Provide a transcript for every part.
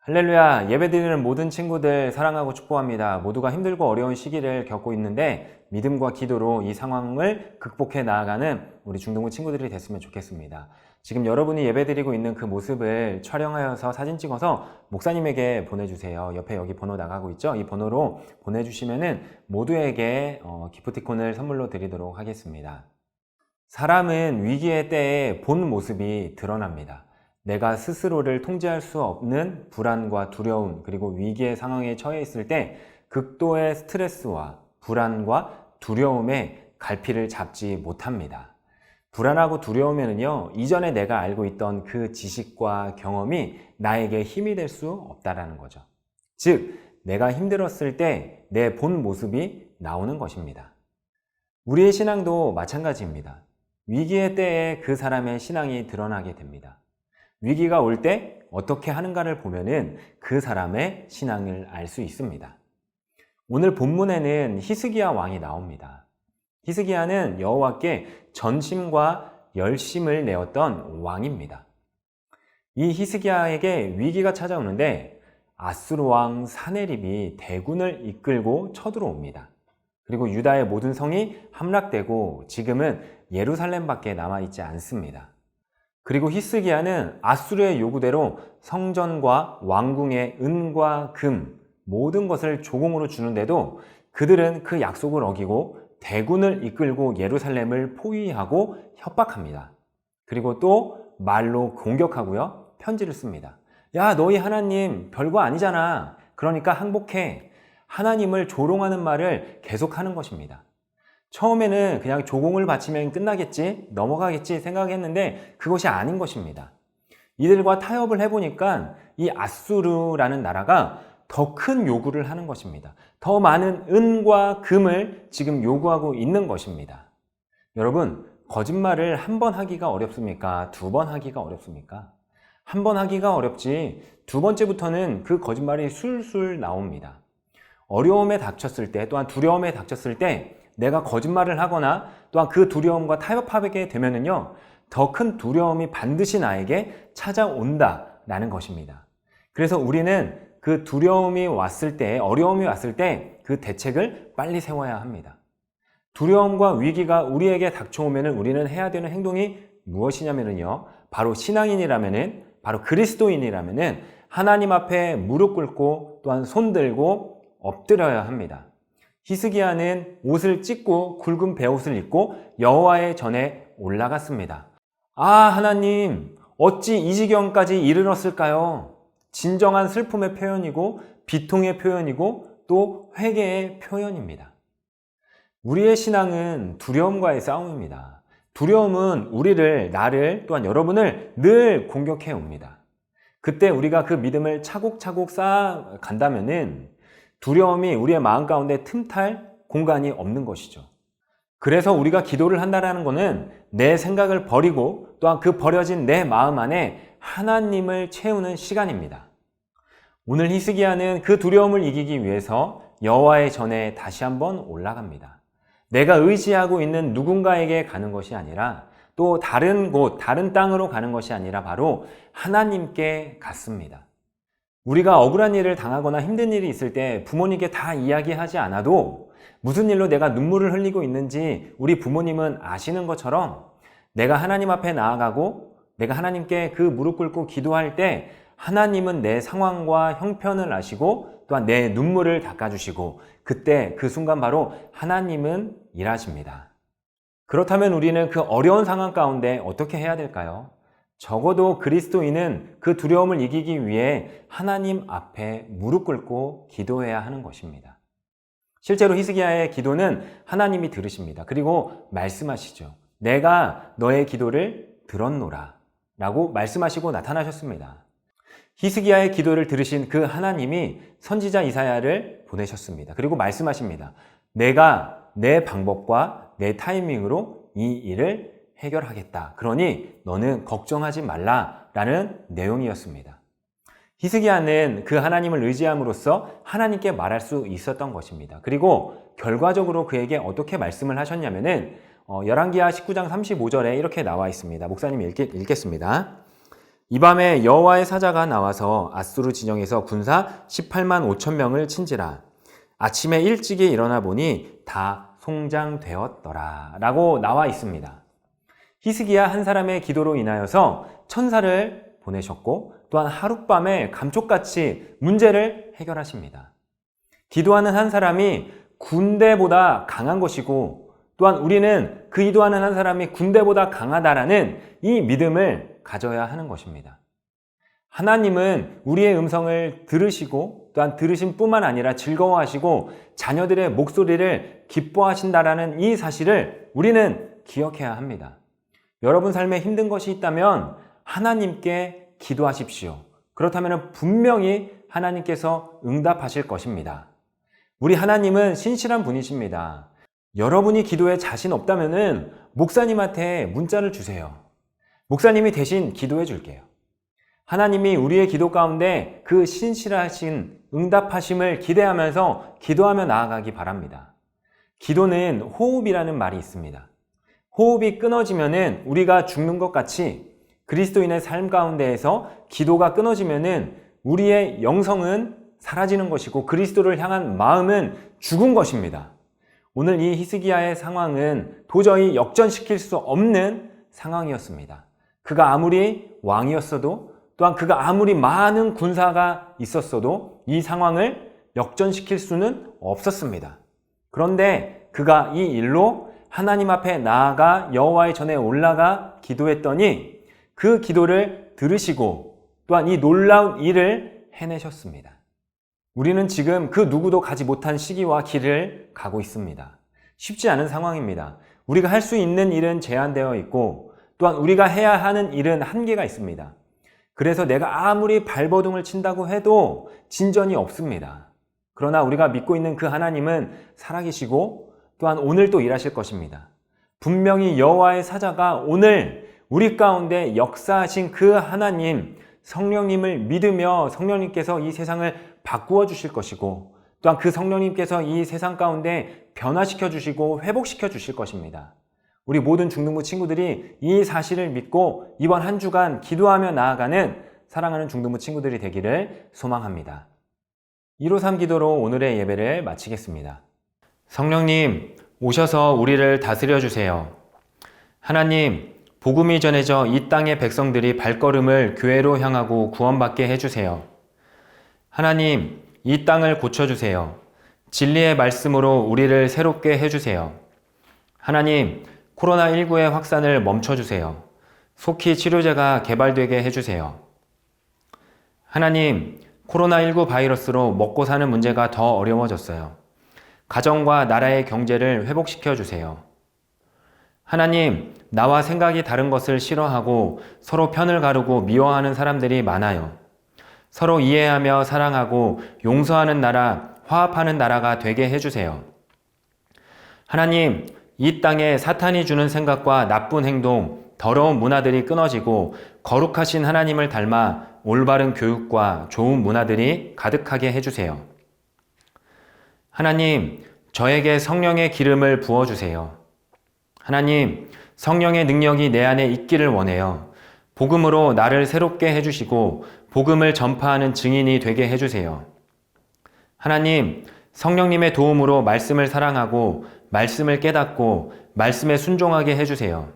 할렐루야. 예배드리는 모든 친구들 사랑하고 축복합니다. 모두가 힘들고 어려운 시기를 겪고 있는데 믿음과 기도로 이 상황을 극복해 나아가는 우리 중동부 친구들이 됐으면 좋겠습니다. 지금 여러분이 예배드리고 있는 그 모습을 촬영하여서 사진 찍어서 목사님에게 보내주세요. 옆에 여기 번호 나가고 있죠? 이 번호로 보내주시면은 모두에게 기프티콘을 선물로 드리도록 하겠습니다. 사람은 위기의 때에 본 모습이 드러납니다. 내가 스스로를 통제할 수 없는 불안과 두려움, 그리고 위기의 상황에 처해 있을 때 극도의 스트레스와 불안과 두려움에 갈피를 잡지 못합니다. 불안하고 두려우면요, 이전에 내가 알고 있던 그 지식과 경험이 나에게 힘이 될 수 없다라는 거죠. 즉, 내가 힘들었을 때 내 본 모습이 나오는 것입니다. 우리의 신앙도 마찬가지입니다. 위기의 때에 그 사람의 신앙이 드러나게 됩니다. 위기가 올 때 어떻게 하는가를 보면은 그 사람의 신앙을 알 수 있습니다. 오늘 본문에는 히스기야 왕이 나옵니다. 히스기야는 여호와께 전심과 열심을 내었던 왕입니다. 이 히스기야에게 위기가 찾아오는데 아수르 왕 사네립이 대군을 이끌고 쳐들어옵니다. 그리고 유다의 모든 성이 함락되고 지금은 예루살렘밖에 남아있지 않습니다. 그리고 히스기야는 아수르의 요구대로 성전과 왕궁의 은과 금, 모든 것을 조공으로 주는데도 그들은 그 약속을 어기고 대군을 이끌고 예루살렘을 포위하고 협박합니다. 그리고 또 말로 공격하고요, 편지를 씁니다. 야, 너희 하나님 별거 아니잖아. 그러니까 항복해. 하나님을 조롱하는 말을 계속하는 것입니다. 처음에는 그냥 조공을 바치면 끝나겠지, 넘어가겠지 생각했는데 그것이 아닌 것입니다. 이들과 타협을 해보니까 이 아수르라는 나라가 더 큰 요구를 하는 것입니다. 더 많은 은과 금을 지금 요구하고 있는 것입니다. 여러분, 거짓말을 한 번 하기가 어렵습니까? 두 번 하기가 어렵습니까? 한 번 하기가 어렵지 두 번째부터는 그 거짓말이 술술 나옵니다. 어려움에 닥쳤을 때, 또한 두려움에 닥쳤을 때 내가 거짓말을 하거나 또한 그 두려움과 타협하게 되면은요, 더 큰 두려움이 반드시 나에게 찾아온다라는 것입니다. 그래서 우리는 그 두려움이 왔을 때, 어려움이 왔을 때 그 대책을 빨리 세워야 합니다. 두려움과 위기가 우리에게 닥쳐오면은 우리는 해야 되는 행동이 무엇이냐면요, 바로 신앙인이라면은, 바로 그리스도인이라면은 하나님 앞에 무릎 꿇고 또한 손 들고 엎드려야 합니다. 히스기야는 옷을 찢고 굵은 베옷을 입고 여호와의 전에 올라갔습니다. 아, 하나님, 어찌 이 지경까지 이르렀을까요? 진정한 슬픔의 표현이고 비통의 표현이고 또 회개의 표현입니다. 우리의 신앙은 두려움과의 싸움입니다. 두려움은 우리를, 나를, 또한 여러분을 늘 공격해 옵니다. 그때 우리가 그 믿음을 차곡차곡 쌓아간다면은 두려움이 우리의 마음 가운데 틈탈 공간이 없는 것이죠. 그래서 우리가 기도를 한다는 것은 내 생각을 버리고 또한 그 버려진 내 마음 안에 하나님을 채우는 시간입니다. 오늘 히스기야는 그 두려움을 이기기 위해서 여호와의 전에 다시 한번 올라갑니다. 내가 의지하고 있는 누군가에게 가는 것이 아니라 또 다른 곳, 다른 땅으로 가는 것이 아니라 바로 하나님께 갔습니다. 우리가 억울한 일을 당하거나 힘든 일이 있을 때 부모님께 다 이야기하지 않아도 무슨 일로 내가 눈물을 흘리고 있는지 우리 부모님은 아시는 것처럼 내가 하나님 앞에 나아가고 내가 하나님께 그 무릎 꿇고 기도할 때 하나님은 내 상황과 형편을 아시고 또한 내 눈물을 닦아주시고 그때 그 순간 바로 하나님은 일하십니다. 그렇다면 우리는 그 어려운 상황 가운데 어떻게 해야 될까요? 적어도 그리스도인은 그 두려움을 이기기 위해 하나님 앞에 무릎 꿇고 기도해야 하는 것입니다. 실제로 히스기야의 기도는 하나님이 들으십니다. 그리고 말씀하시죠. 내가 너의 기도를 들었노라 라고 말씀하시고 나타나셨습니다. 히스기야의 기도를 들으신 그 하나님이 선지자 이사야를 보내셨습니다. 그리고 말씀하십니다. 내가 내 방법과 내 타이밍으로 이 일을 해결하겠다. 그러니 너는 걱정하지 말라라는 내용이었습니다. 히스기야는 그 하나님을 의지함으로써 하나님께 말할 수 있었던 것입니다. 그리고 결과적으로 그에게 어떻게 말씀을 하셨냐면은 열왕기하 19장 35절에 이렇게 나와 있습니다. 목사님이 읽겠습니다. 이 밤에 여호와의 사자가 나와서 앗수르 진영에서 군사 18만 5천 명을 친지라. 아침에 일찍이 일어나 보니 다 송장되었더라 라고 나와 있습니다. 히스기야 한 사람의 기도로 인하여서 천사를 보내셨고 또한 하룻밤에 감쪽같이 문제를 해결하십니다. 기도하는 한 사람이 군대보다 강한 것이고 또한 우리는 그 기도하는 한 사람이 군대보다 강하다라는 이 믿음을 가져야 하는 것입니다. 하나님은 우리의 음성을 들으시고 또한 들으심 뿐만 아니라 즐거워하시고 자녀들의 목소리를 기뻐하신다라는 이 사실을 우리는 기억해야 합니다. 여러분 삶에 힘든 것이 있다면 하나님께 기도하십시오. 그렇다면 분명히 하나님께서 응답하실 것입니다. 우리 하나님은 신실한 분이십니다. 여러분이 기도에 자신 없다면 목사님한테 문자를 주세요. 목사님이 대신 기도해 줄게요. 하나님이 우리의 기도 가운데 그 신실하신 응답하심을 기대하면서 기도하며 나아가기 바랍니다. 기도는 호흡이라는 말이 있습니다. 호흡이 끊어지면은 우리가 죽는 것 같이 그리스도인의 삶 가운데에서 기도가 끊어지면은 우리의 영성은 사라지는 것이고 그리스도를 향한 마음은 죽은 것입니다. 오늘 이 히스기야의 상황은 도저히 역전시킬 수 없는 상황이었습니다. 그가 아무리 왕이었어도 또한 그가 아무리 많은 군사가 있었어도 이 상황을 역전시킬 수는 없었습니다. 그런데 그가 이 일로 하나님 앞에 나아가 여호와의 전에 올라가 기도했더니 그 기도를 들으시고 또한 이 놀라운 일을 해내셨습니다. 우리는 지금 그 누구도 가지 못한 시기와 길을 가고 있습니다. 쉽지 않은 상황입니다. 우리가 할 수 있는 일은 제한되어 있고 또한 우리가 해야 하는 일은 한계가 있습니다. 그래서 내가 아무리 발버둥을 친다고 해도 진전이 없습니다. 그러나 우리가 믿고 있는 그 하나님은 살아계시고 또한 오늘 또 일하실 것입니다. 분명히 여호와의 사자가 오늘 우리 가운데 역사하신 그 하나님 성령님을 믿으며 성령님께서 이 세상을 바꾸어 주실 것이고 또한 그 성령님께서 이 세상 가운데 변화시켜 주시고 회복시켜 주실 것입니다. 우리 모든 중등부 친구들이 이 사실을 믿고 이번 한 주간 기도하며 나아가는 사랑하는 중등부 친구들이 되기를 소망합니다. 153 기도로 오늘의 예배를 마치겠습니다. 성령님, 오셔서 우리를 다스려 주세요. 하나님, 복음이 전해져 이 땅의 백성들이 발걸음을 교회로 향하고 구원받게 해주세요. 하나님, 이 땅을 고쳐주세요. 진리의 말씀으로 우리를 새롭게 해주세요. 하나님, 코로나19의 확산을 멈춰주세요. 속히 치료제가 개발되게 해주세요. 하나님, 코로나19 바이러스로 먹고 사는 문제가 더 어려워졌어요. 가정과 나라의 경제를 회복시켜 주세요. 하나님, 나와 생각이 다른 것을 싫어하고 서로 편을 가르고 미워하는 사람들이 많아요. 서로 이해하며 사랑하고 용서하는 나라, 화합하는 나라가 되게 해주세요. 하나님, 이 땅에 사탄이 주는 생각과 나쁜 행동, 더러운 문화들이 끊어지고 거룩하신 하나님을 닮아 올바른 교육과 좋은 문화들이 가득하게 해주세요. 하나님, 저에게 성령의 기름을 부어주세요. 하나님, 성령의 능력이 내 안에 있기를 원해요. 복음으로 나를 새롭게 해주시고 복음을 전파하는 증인이 되게 해주세요. 하나님, 성령님의 도움으로 말씀을 사랑하고 말씀을 깨닫고 말씀에 순종하게 해주세요.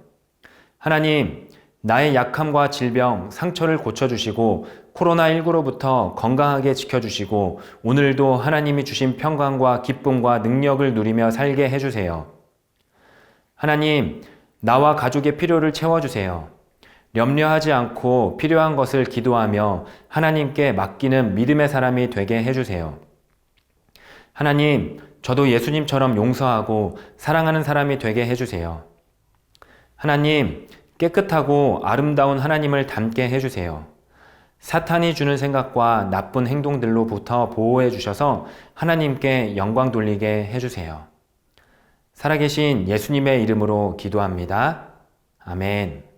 하나님, 나의 약함과 질병, 상처를 고쳐주시고 코로나19로부터 건강하게 지켜주시고 오늘도 하나님이 주신 평강과 기쁨과 능력을 누리며 살게 해주세요. 하나님, 나와 가족의 필요를 채워주세요. 염려하지 않고 필요한 것을 기도하며 하나님께 맡기는 믿음의 사람이 되게 해주세요. 하나님, 저도 예수님처럼 용서하고 사랑하는 사람이 되게 해주세요. 하나님, 깨끗하고 아름다운 하나님을 닮게 해주세요. 사탄이 주는 생각과 나쁜 행동들로부터 보호해 주셔서 하나님께 영광 돌리게 해주세요. 살아계신 예수님의 이름으로 기도합니다. 아멘.